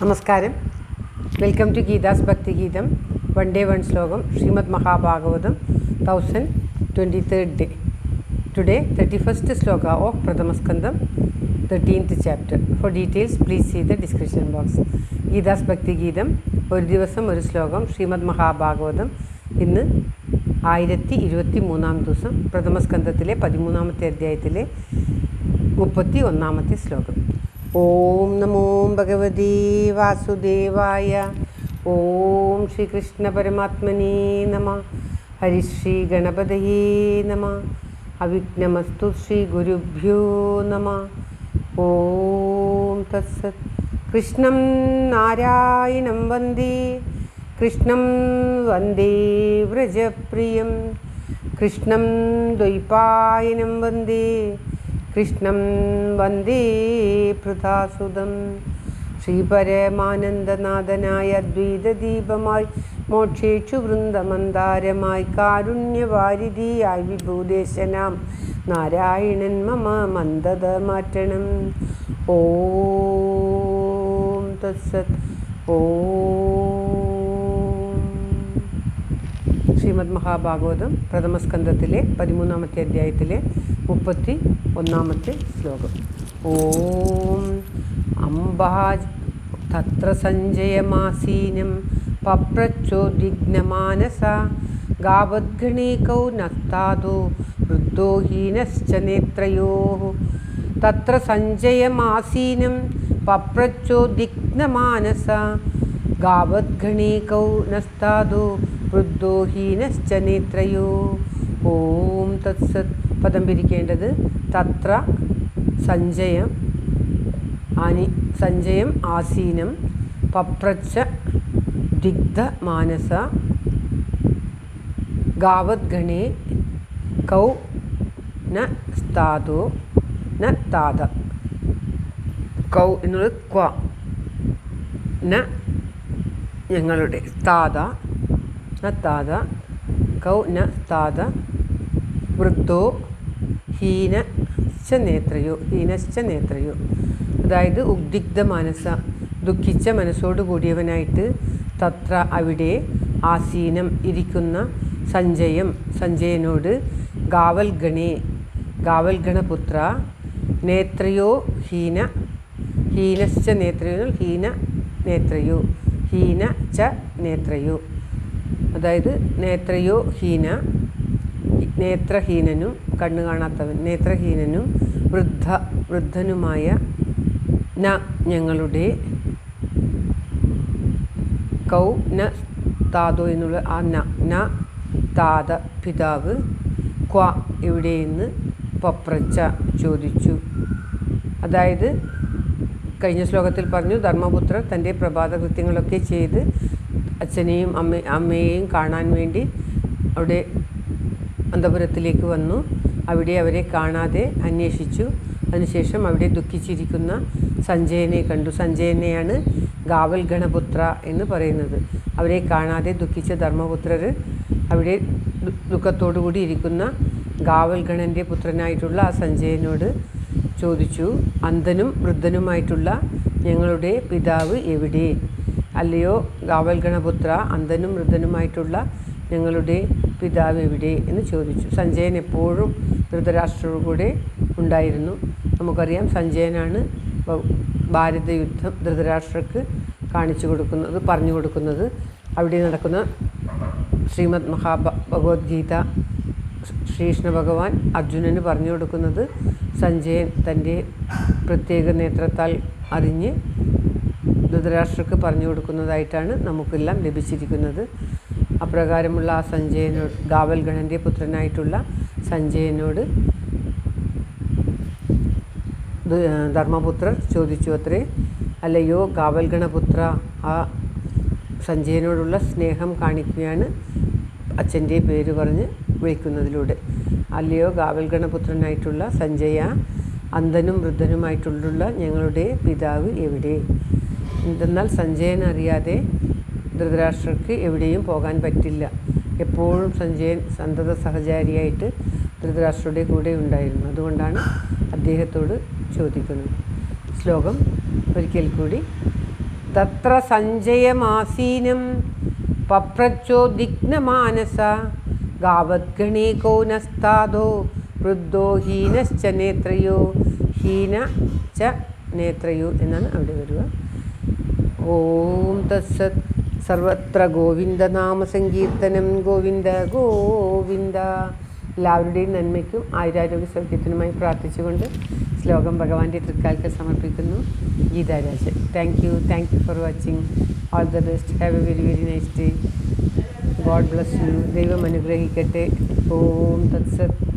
നമസ്കാരം. Welcome to Geetha's ഭക്തി ഗീതം. വൺ ഡേ വൺ ശ്ലോകം. Shrimad Mahabhagavatam 1023rd day. Today 31st sloka of Pradhamaskandam 13th chapter. For details please see the description box. Geetha's ഭക്തി ഗീതം ഒരു ദിവസം ഒരു ശ്ലോകം. ശ്രീമദ് മഹാഭാഗവതം ഇന്ന് 1023 ദിവസം. പ്രഥമസ്കന്ധത്തിലെ 13ാമത്തെ അധ്യായത്തിലെ 31ാമത്തെ ശ്ലോകം. ഓം നമോ ഭഗവതി വാസുദേവായ. ഓം ശ്രീകൃഷ്ണ പരമാത്മനേ നമ. ഹരിശ്രീ ഗണപതയേ നമ. അവിഘ്നമസ്തു ശ്രീ ഗുരുഭ്യോ നമ. ഓം തത്സത്. കൃഷ്ണം നാരായണം വന്ദേ. കൃഷ്ണം വന്ദേ വ്രജപ്രിയം. കൃഷ്ണം ദ്വൈപായനം വന്ദേ. കൃഷ്ണം വന്ദേ പൃഥാസുതം. ശ്രീപരമാനന്ദനാഥനായ അദ്വൈതദീപമായി മോക്ഷേക്ഷു വൃന്ദമന്ദാരമായി കാരുണ്യവാരിധിയായി വിഭൂദേശനാം നാരായണൻ മമ മന്ദത മാറ്റണം. ഓം തത്സത്. ഓം. ശ്രീമദ് മഹാഭാഗവതം പ്രഥമസ്കന്ധത്തിലെ 13ാമത്തെ അധ്യായത്തിലെ 31ാമത്തെ ശ്ലോകം. ഓം അംബാജ് തത്ര സഞ്ജയമാസീനം പപ്രച്ചോദ്വിഗ്നമാനസ ഗാവദ്ഗണീകൗ നസ്താദോ വൃദ്ധോ ഹീനശ്ച നേത്രയോഃ. തത്ര സഞ്ജയമാസീനം പപ്രച്ചോദ്വിഗ്നമാനസ ഗാവദ്ഗണീകൗ നസ്താദോ വൃദ്ധോ ഹീനശ്ച നേത്രയോ. ഓം തത്സത്. പദം പിരിക്കേണ്ടത് തത്ര സഞ്ജയം ആസീനം പപ്രച്ഛ ദിഗ്ധ മാനസ ഗാവദ്ഗണേ കൗ ന സ്ഥാതോ ന താത. കൗ എന്നുള്ളത് ക്വ, ന ഞങ്ങളുടെ, താത ന താത, കൗ ന താത, വൃദ്ധോ ഹീനശ്ച നേത്രയോ. അതായത് ഉദ്വിഗ്ധ മനസ്സ, ദുഃഖിച്ച മനസ്സോടു കൂടിയവനായിട്ട്, തത്ര അവിടെ, ആസീനം ഇരിക്കുന്ന, സഞ്ജയനോട്, ഗാവൽഗണപുത്ര, നേത്രയോ ഹീനശ്ച നേത്രയോ, ഹീന ച നേത്രയോ. അതായത് നേത്രയോ നേത്രഹീനനും, കണ്ണു കാണാത്തവൻ, നേത്രഹീനനും വൃദ്ധനുമായ, ന ഞങ്ങളുടെ, കൗ ന താതോ എന്നുള്ള ആ ന താത പിതാവ്, ക്വ എവിടെയെന്ന്, പപ്രച്ച ചോദിച്ചു. അതായത് കഴിഞ്ഞ ശ്ലോകത്തിൽ പറഞ്ഞു, ധർമ്മപുത്രർ തൻ്റെ പ്രഭാത കൃത്യങ്ങളൊക്കെ ചെയ്ത് അച്ഛനെയും അമ്മയെയും കാണാൻ വേണ്ടി അവിടെ അന്തപുരത്തിലേക്ക് വന്നു. അവിടെ അവരെ കാണാതെ അന്വേഷിച്ചു. അതിനുശേഷം അവിടെ ദുഃഖിച്ചിരിക്കുന്ന സഞ്ജയനെ കണ്ടു. സഞ്ജയനെയാണ് ഗാവൽഗണപുത്ര എന്ന് പറയുന്നത്. അവരെ കാണാതെ ദുഃഖിച്ച ധർമ്മപുത്രർ അവിടെ ദുഃഖത്തോടുകൂടി ഇരിക്കുന്ന ഗാവൽഗണൻ്റെ പുത്രനായിട്ടുള്ള ആ സഞ്ജയനോട് ചോദിച്ചു, അന്ധനും വൃദ്ധനുമായിട്ടുള്ള ഞങ്ങളുടെ പിതാവ് എവിടെ? അല്ലയോ ഗാവൽഗണപുത്ര, അന്ധനും വൃദ്ധനുമായിട്ടുള്ള ഞങ്ങളുടെ പിതാവ് എവിടെ എന്ന് ചോദിച്ചു. സഞ്ജയൻ എപ്പോഴും ധൃതരാഷ്ട്രരുടെ കൂടെ ഉണ്ടായിരുന്നു. നമുക്കറിയാം, സഞ്ജയനാണ് ഭാരതയുദ്ധം ധൃതരാഷ്ട്രക്ക് പറഞ്ഞു കൊടുക്കുന്നത്. അവിടെ നടക്കുന്ന ശ്രീമദ് ഭഗവത്ഗീത ശ്രീകൃഷ്ണ ഭഗവാൻ അർജുനന് പറഞ്ഞു കൊടുക്കുന്നത് സഞ്ജയൻ തൻ്റെ പ്രത്യേക നേത്രത്താൽ അറിഞ്ഞ് ധൃതരാഷ്ട്രക്ക് പറഞ്ഞു കൊടുക്കുന്നതായിട്ടാണ് നമുക്കെല്ലാം ലഭിച്ചിരിക്കുന്നത്. അപ്രകാരമുള്ള ആ സഞ്ജയനോട്, ഗാവൽഗണൻ്റെ പുത്രനായിട്ടുള്ള സഞ്ജയനോട് ധർമ്മപുത്രർ ചോദിച്ചു അത്രേ, അല്ലയോ ഗാവൽഗണപുത്ര. ആ സഞ്ജയനോടുള്ള സ്നേഹം കാണിക്കുകയാണ് അച്ഛൻ്റെ പേര് പറഞ്ഞ് വിളിക്കുന്നതിലൂടെ. അല്ലയോ ഗാവൽഗണപുത്രനായിട്ടുള്ള സഞ്ജയ, അന്ധനും വൃദ്ധനുമായിട്ടുള്ള ഞങ്ങളുടെ പിതാവ് എവിടെ? എന്തെന്നാൽ സഞ്ജയൻ അറിയാതെ ധൃതരാഷ്ട്രർക്ക് എവിടെയും പോകാൻ പറ്റില്ല. എപ്പോഴും സഞ്ജയൻ സന്തത സഹചാരിയായിട്ട് ധൃതരാഷ്ട്രയുടെ കൂടെ ഉണ്ടായിരുന്നു. അതുകൊണ്ടാണ് അദ്ദേഹത്തോട് ചോദിക്കുന്നത്. ശ്ലോകം ഒരിക്കൽ കൂടി. തത്ര സഞ്ജയമാസീനം പപ്രച്ചോദിഗ്നമാനസ ഗാവദ്ഗണേകോ നസ്താദോ വൃദ്ധോ ഹീനശ്ച നേത്രയോ ഹീന ച നേത്രയോ എന്നാണ് അവിടെ വരിക. ഓം തത്സത്. സർവത്ര ഗോവിന്ദനാമസങ്കീർത്തനം. ഗോവിന്ദ ഗോവിന്ദ. എല്ലാവരുടെയും നന്മയ്ക്കും ആയുരാരോഗ്യ സൗഖ്യത്തിനുമായി പ്രാർത്ഥിച്ചുകൊണ്ട് ശ്ലോകം ഭഗവാന്റെ തൃക്കാൽക്കൽ സമർപ്പിക്കുന്നു. Geetha Rajan. Thank you for watching. All the best. Have A very very nice day. God bless you. ദൈവം അനുഗ്രഹിക്കട്ടെ. ഓം തത്സത്.